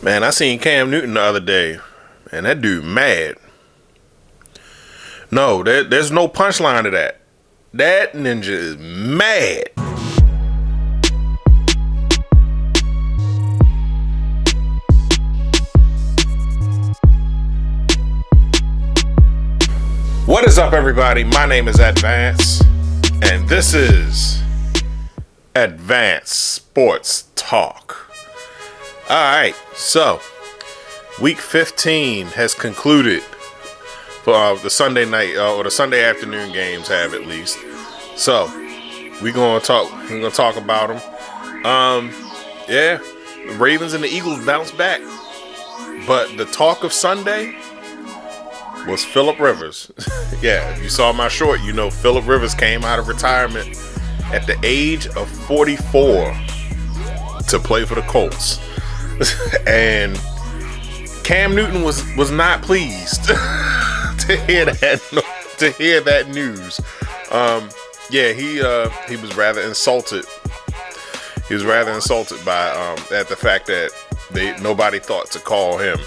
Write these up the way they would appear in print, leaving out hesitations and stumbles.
Man, I seen Cam Newton the other day, and that dude mad. No, there's no punchline to that. That ninja is mad. What is up, everybody? My name is Advance, and this is Advance Sports Talk. Alright, so week 15 has concluded for the Sunday night or the Sunday afternoon games have at least. So we're gonna talk about them. Yeah, the Ravens and the Eagles bounced back, but the talk of Sunday was Phillip Rivers. Yeah, if you saw my short, you know Phillip Rivers came out of retirement at the age of 44 to play for the Colts. And Cam Newton was not pleased to hear that news. Yeah, he was rather insulted. He was rather insulted by at the fact that nobody thought to call him.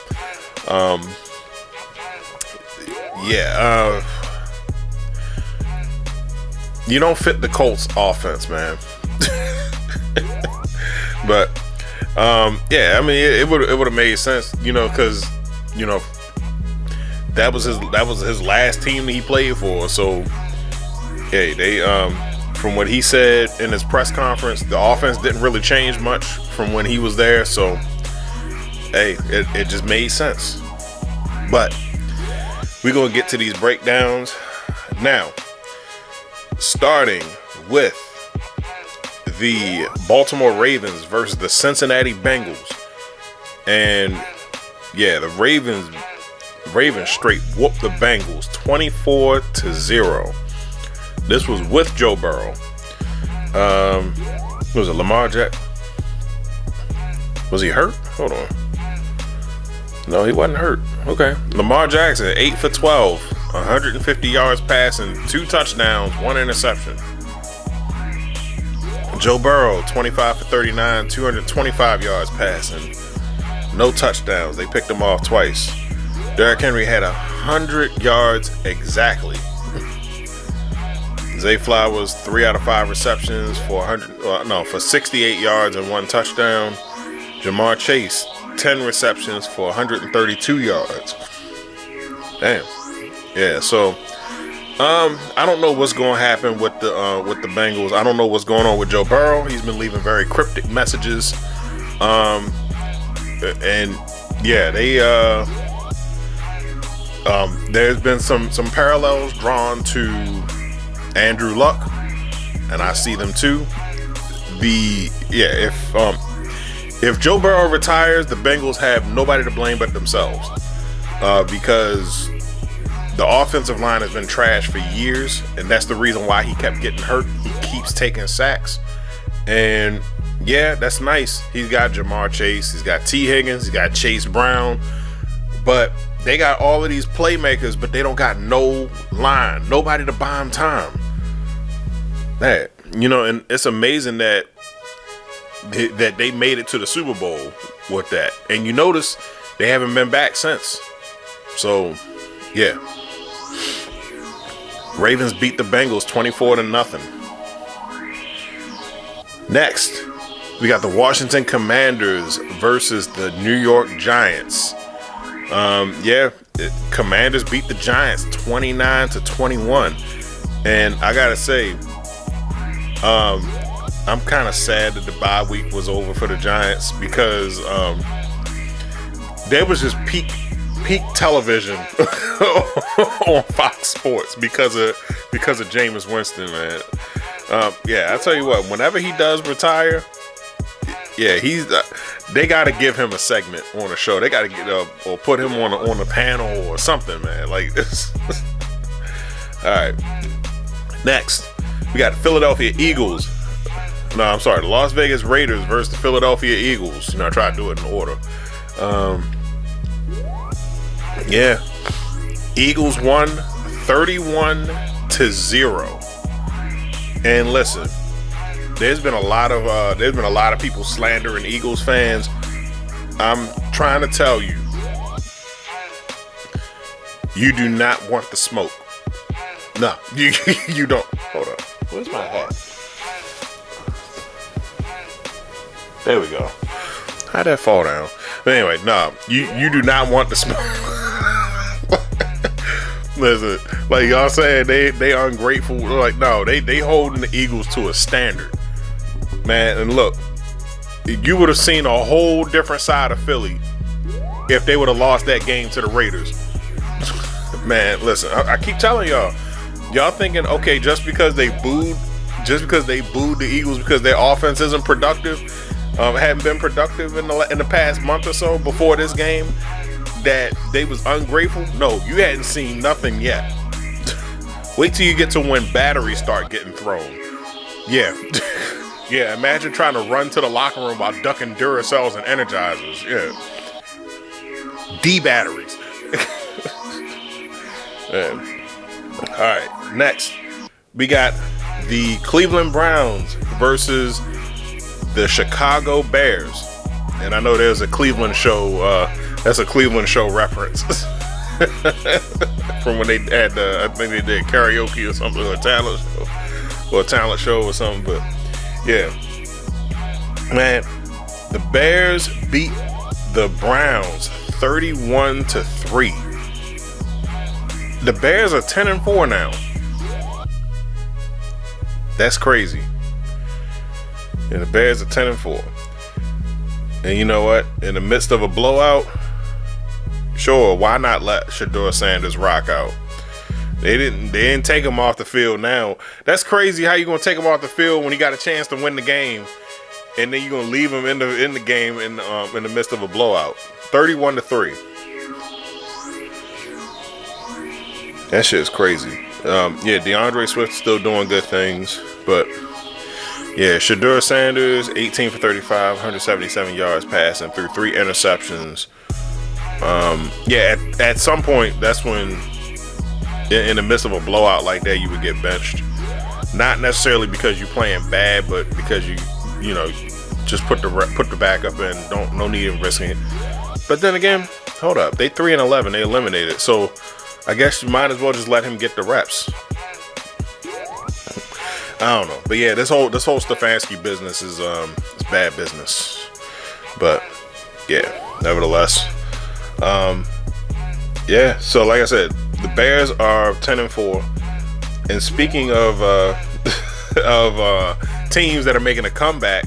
You don't fit the Colts offense, man. But yeah, I mean, it would have made sense, because that was his last team that he played for. So hey, they from what he said in his press conference, the offense didn't really change much from when he was there. So hey, it just made sense. But we're gonna get to these breakdowns now, starting with the Baltimore Ravens versus the Cincinnati Bengals. And yeah, the Ravens straight whooped the Bengals 24-0. This was with Joe Burrow. Was it Lamar Jackson? Was he hurt? Hold on. No, he wasn't hurt. Okay. Lamar Jackson, 8 for 12, 150 yards passing, 2 touchdowns, 1 interception. Joe Burrow, 25 for 39, 225 yards passing, no touchdowns. They picked him off twice. Derrick Henry had 100 yards exactly. Zay Flowers, 3 out of 5 receptions for 68 yards and 1 touchdown. Jamar Chase, 10 receptions for 132 yards. Damn. Yeah, so I don't know what's going to happen with the Bengals. I don't know what's going on with Joe Burrow. He's been leaving very cryptic messages. And yeah, there's been some parallels drawn to Andrew Luck, and I see them too. If Joe Burrow retires, the Bengals have nobody to blame but themselves, because the offensive line has been trash for years, and that's the reason why he kept getting hurt. He keeps taking sacks. And yeah, that's nice. He's got Jamar Chase, he's got T. Higgins, he's got Chase Brown, but they got all of these playmakers, but they don't got no line, nobody to buy him time. That, and it's amazing that they made it to the Super Bowl with that. And you notice they haven't been back since. So yeah, Ravens beat the Bengals 24-0. Next, we got the Washington Commanders versus the New York Giants. Commanders beat the Giants 29-21. And I gotta say, I'm kind of sad that the bye week was over for the Giants, because there was just peak television on Fox Sports because of Jameis Winston, man. Yeah, I tell you what, whenever he does retire, yeah, they got to give him a segment on the show. They got to get or put him on a panel or something, man. Like this. All right. Next, we got the Philadelphia Eagles. No, I'm sorry, the Las Vegas Raiders versus the Philadelphia Eagles. I try to do it in order. Yeah, Eagles won 31-0. And listen, there's been a lot of people slandering Eagles fans. I'm trying to tell you, you do not want the smoke. No, you don't. Hold on. Where's my hat? There we go. How'd that fall down? But anyway, no, you do not want the smoke. Listen, like y'all saying they ungrateful. Like, no, they holding the Eagles to a standard, man. And look, you would have seen a whole different side of Philly if they would have lost that game to the Raiders. Man, listen, I keep telling y'all thinking, okay, just because they booed the Eagles because their offense isn't productive, hadn't been productive in the past month or so before this game, that they was ungrateful. No, you hadn't seen nothing yet. Wait till you get to when batteries start getting thrown. Yeah. Yeah, imagine trying to run to the locker room while ducking Duracells and Energizers. Yeah. D-batteries. Alright, next. We got the Cleveland Browns versus the Chicago Bears. And I know there's a Cleveland show, that's a Cleveland show reference. From when they had, I think they did karaoke or something, or a talent show or something, but yeah. Man, the Bears beat the Browns 31-3. The Bears are 10-4 now. That's crazy. And the Bears are 10-4. And you know what? In the midst of a blowout, sure, why not let Shedeur Sanders rock out? They didn't take him off the field now. That's crazy how you gonna take him off the field when he got a chance to win the game, and then you're gonna leave him in the game in the midst of a blowout. 31-3. That shit is crazy. Yeah, DeAndre Swift's still doing good things, but yeah, Shedeur Sanders, 18 for 35, 177 yards passing, threw 3 interceptions. Yeah, at some point, that's when, in the midst of a blowout like that, you would get benched. Not necessarily because you're playing bad, but because you just put the backup in. No need in risking it. But then again, hold up, they 3-11, they eliminated. So I guess you might as well just let him get the reps. I don't know, but yeah, this whole Stefanski business is bad business. But yeah, nevertheless, yeah. So like I said, the Bears are 10-4, and speaking of teams that are making a comeback,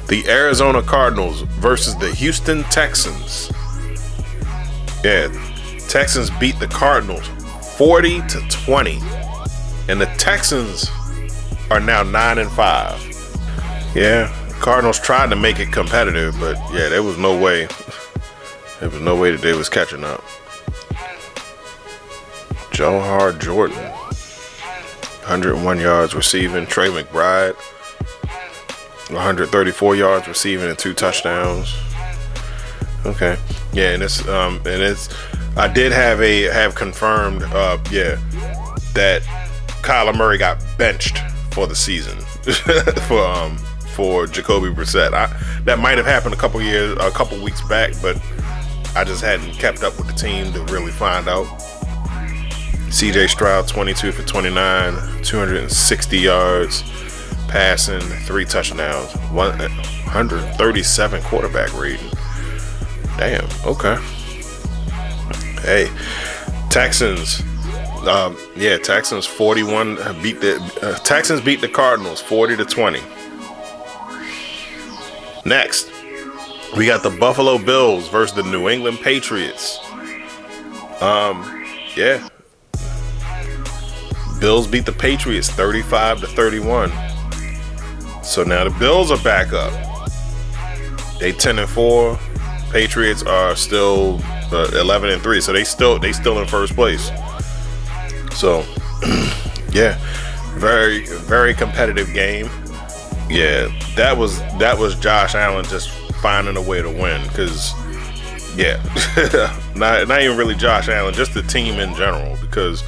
the Arizona Cardinals versus the Houston Texans. Yeah, Texans beat the Cardinals 40-20, and the Texans are now 9-5. Yeah, Cardinals tried to make it competitive, but yeah, there was no way. There was no way that they was catching up. Johar Jordan, 101 yards receiving. Trey McBride, 134 yards receiving and 2 touchdowns. Okay, yeah, and it's I did have confirmed, that Kyler Murray got benched for the season for Jacoby Brissett. That might have happened a couple weeks back, but I just hadn't kept up with the team to really find out. CJ Stroud, 22 for 29, 260 yards passing, 3 touchdowns, 137 quarterback rating. Damn, okay. Hey, Texans. Texans 41 Texans beat the Cardinals 40-20. Next, we got the Buffalo Bills versus the New England Patriots. Bills beat the Patriots 35-31. So now the Bills are back up. They 10-4. Patriots are still 11-3. So they still in first place. So, yeah, very, very competitive game. Yeah, that was Josh Allen just finding a way to win. Because, yeah, not even really Josh Allen, just the team in general. Because,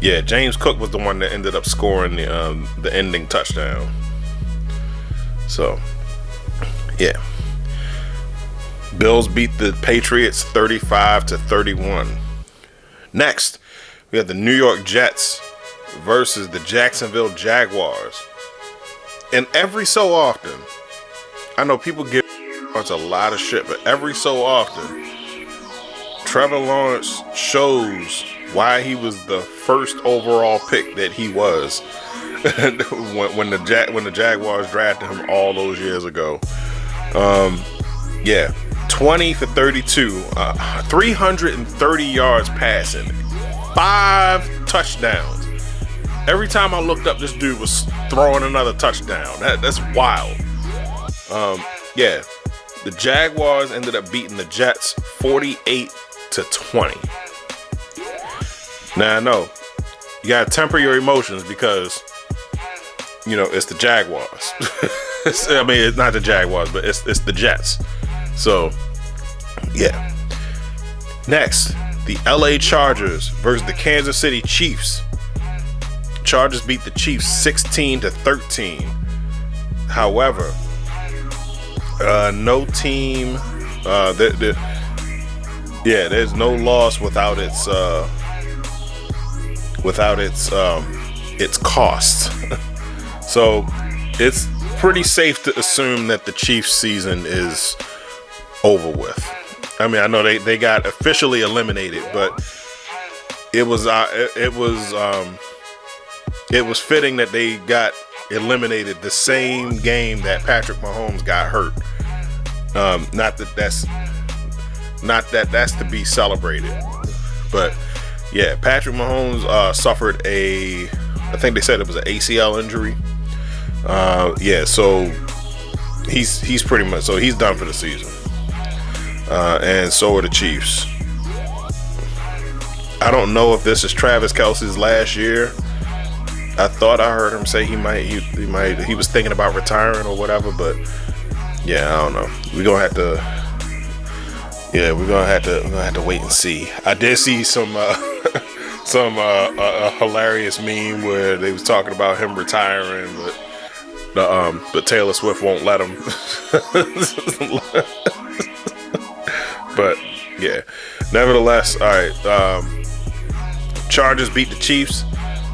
yeah, James Cook was the one that ended up scoring the ending touchdown. So, yeah. Bills beat the Patriots 35-31. Next, we have the New York Jets versus the Jacksonville Jaguars. And every so often, I know people give a lot of shit, but every so often, Trevor Lawrence shows why he was the first overall pick that he was when the Jaguars drafted him all those years ago. 20 for 32, 330 yards passing, 5 touchdowns. Every time I looked up, this dude was throwing another touchdown. That's wild. The Jaguars ended up beating the Jets 48-20. Now I know you gotta temper your emotions because it's the Jaguars. I mean, it's not the Jaguars, but it's the Jets. So, yeah. Next, the LA Chargers versus the Kansas City Chiefs. Chargers beat the Chiefs 16-13. However, no team, there's no loss without its cost. So it's pretty safe to assume that the Chiefs season is over with. I mean, I know they got officially eliminated, but it was fitting that they got eliminated the same game that Patrick Mahomes got hurt. Not that that's to be celebrated, but yeah, Patrick Mahomes suffered I think they said it was an ACL injury. So he's pretty much, so he's done for the season. And so are the Chiefs. I don't know if this is Travis Kelce's last year. I thought I heard him say he was thinking about retiring or whatever, but yeah, I don't know. We're gonna have to wait and see. I did see some hilarious meme where they was talking about him retiring, but Taylor Swift won't let him. But yeah, nevertheless, all right. Chargers beat the Chiefs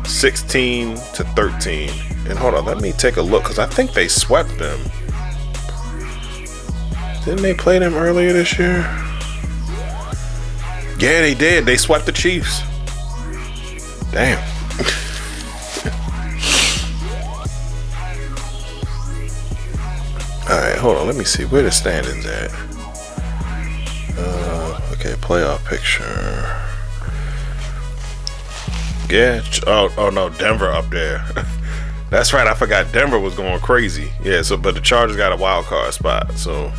16-13. And hold on, let me take a look because I think they swept them. Didn't they play them earlier this year? Yeah, they did. They swept the Chiefs. Damn. All right, hold on. Let me see where the standings at. Okay, playoff picture. Yeah. Oh no, Denver up there. That's right. I forgot Denver was going crazy. Yeah. So, but the Chargers got a wild card spot. So,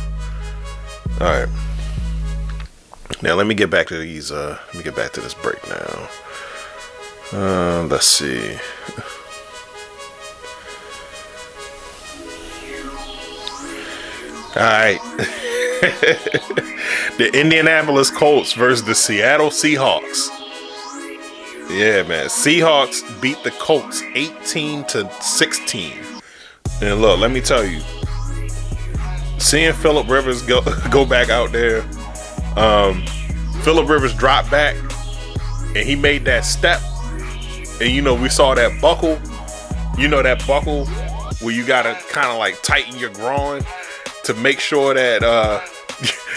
all right. Now let me get back to these. Let me get back to this break now. Let's see. All right. The Indianapolis Colts versus the Seattle Seahawks. Yeah, man. Seahawks beat the Colts 18-16. And look, let me tell you, seeing Phillip Rivers go back out there, Phillip Rivers dropped back and he made that step. And we saw that buckle. That buckle where you gotta kind of like tighten your groin to make sure that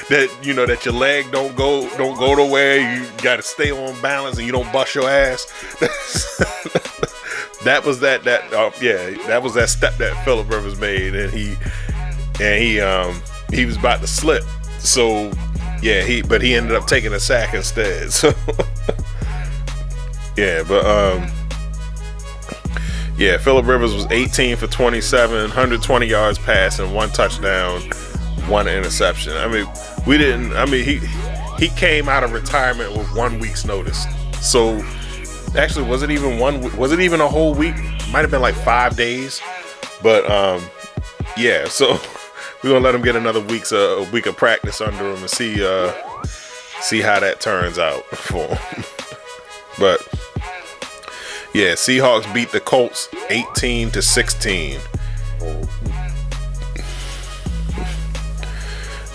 that your leg don't go nowhere. You got to stay on balance and you don't bust your ass. That was that was that step that Phillip Rivers made, and he was about to slip. So yeah, he ended up taking a sack instead. So yeah, but yeah, Phillip Rivers was 18 for 27, 120 yards passing, 1 touchdown, 1 interception. I mean, he came out of retirement with 1 week's notice. So actually, was it even a whole week? Might have been like 5 days. But yeah, so we're gonna let him get another week of practice under him and see how that turns out for him. But yeah, Seahawks beat the Colts 18-16.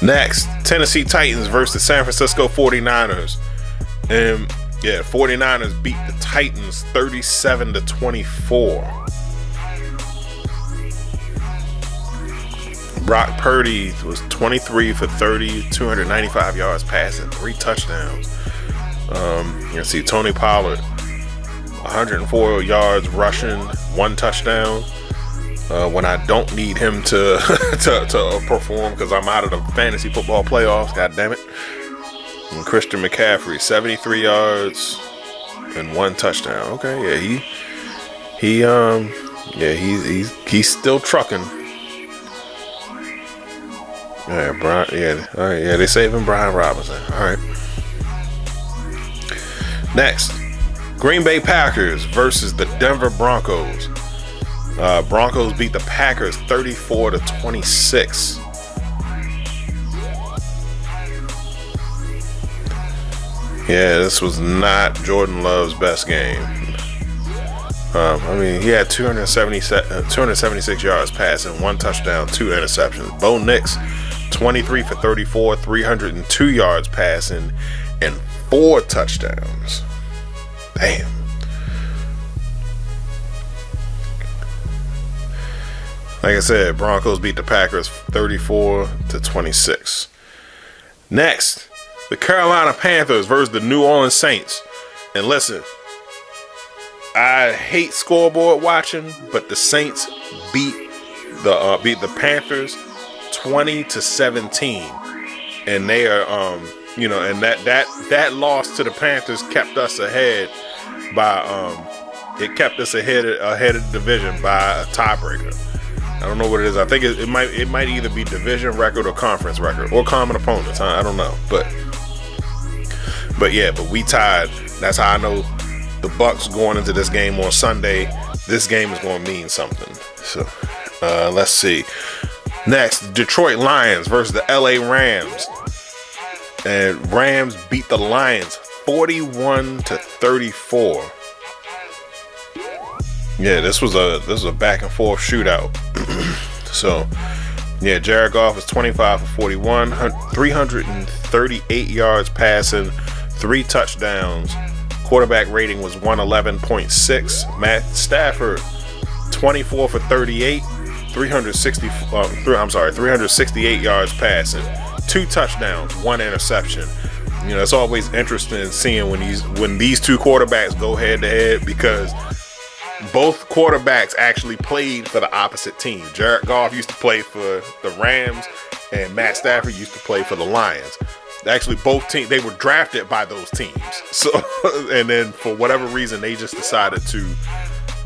Next, Tennessee Titans versus the San Francisco 49ers. And yeah, 49ers beat the Titans 37-24. Brock Purdy was 23 for 30, 295 yards passing, 3 touchdowns. You can see Tony Pollard, 104 yards rushing, 1 touchdown. When I don't need him to to perform because I'm out of the fantasy football playoffs, god damn it. And Christian McCaffrey, 73 yards and 1 touchdown. Okay, yeah, he's still trucking. Yeah, Brian. Yeah, all right. Yeah, they saving Brian Robinson. All right. Next, Green Bay Packers versus the Denver Broncos. Broncos beat the Packers 34-26. Yeah, this was not Jordan Love's best game. He had 276 yards passing, 1 touchdown, 2 interceptions. Bo Nix, 23 for 34, 302 yards passing, and 4 touchdowns. Damn. Like I said, Broncos beat the Packers 34-26. Next, the Carolina Panthers versus the New Orleans Saints. And listen, I hate scoreboard watching, but the Saints beat the Panthers 20-17, and they are and that loss to the Panthers kept us ahead by ahead of the division by a tiebreaker. I don't know what it is. I think it might either be division record or conference record or common opponents. I don't know, but we tied. That's how I know the Bucs going into this game on Sunday. This game is going to mean something. So let's see. Next, Detroit Lions versus the LA Rams. And Rams beat the Lions 41-34. Yeah, this was a back and forth shootout. So, yeah, Jared Goff was 25 for 41, 338 yards passing, 3 touchdowns. Quarterback rating was 111.6. Matt Stafford, 24 for 38, 368 yards passing, 2 touchdowns, 1 interception. You know, it's always interesting seeing when these two quarterbacks go head to head, because both quarterbacks actually played for the opposite team. Jared Goff used to play for the Rams, and Matt Stafford used to play for the Lions. Actually, both teams, they were drafted by those teams. So, and then for whatever reason, they just decided to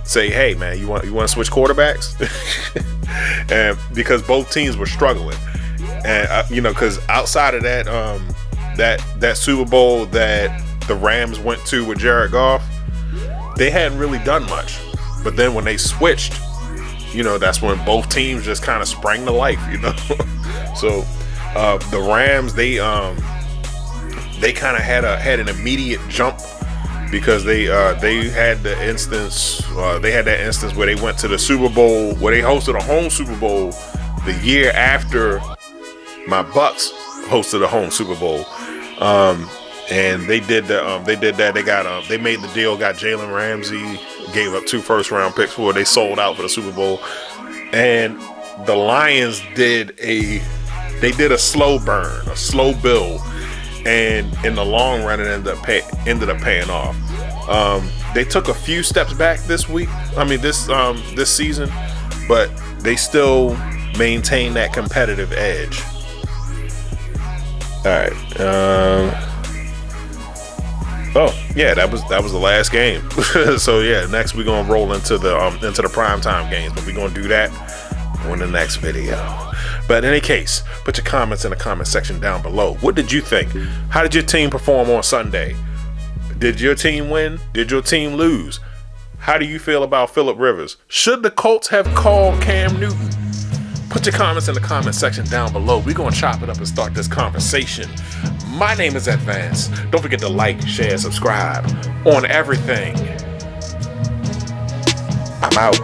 say, "Hey, man, you want to switch quarterbacks?" And because both teams were struggling, and because outside of that, that Super Bowl that the Rams went to with Jared Goff, they hadn't really done much. But then when they switched, that's when both teams just kind of sprang to life, So the Rams, they kind of had an immediate jump, because they had that instance where they went to the Super Bowl, where they hosted a home Super Bowl the year after my Bucs hosted a home Super Bowl. And they did that. They made the deal, got Jalen Ramsey, gave up 2 first-round picks for it. They sold out for the Super Bowl. And the Lions did a slow burn, a slow build, and in the long run, it ended up paying off. They took a few steps back this season, but they still maintain that competitive edge. All right. That was the last game. So yeah, next we're gonna roll into the primetime games, but we're gonna do that on the next video. But in any case, put your comments in the comment section down below. What did you think? How did your team perform on Sunday? Did your team win? Did your team lose? How do you feel about Phillip Rivers? Should the Colts have called Cam Newton? Put your comments in the comment section down below. We're going to chop it up and start this conversation. My name is Advance. Don't forget to like, share, subscribe on everything. I'm out.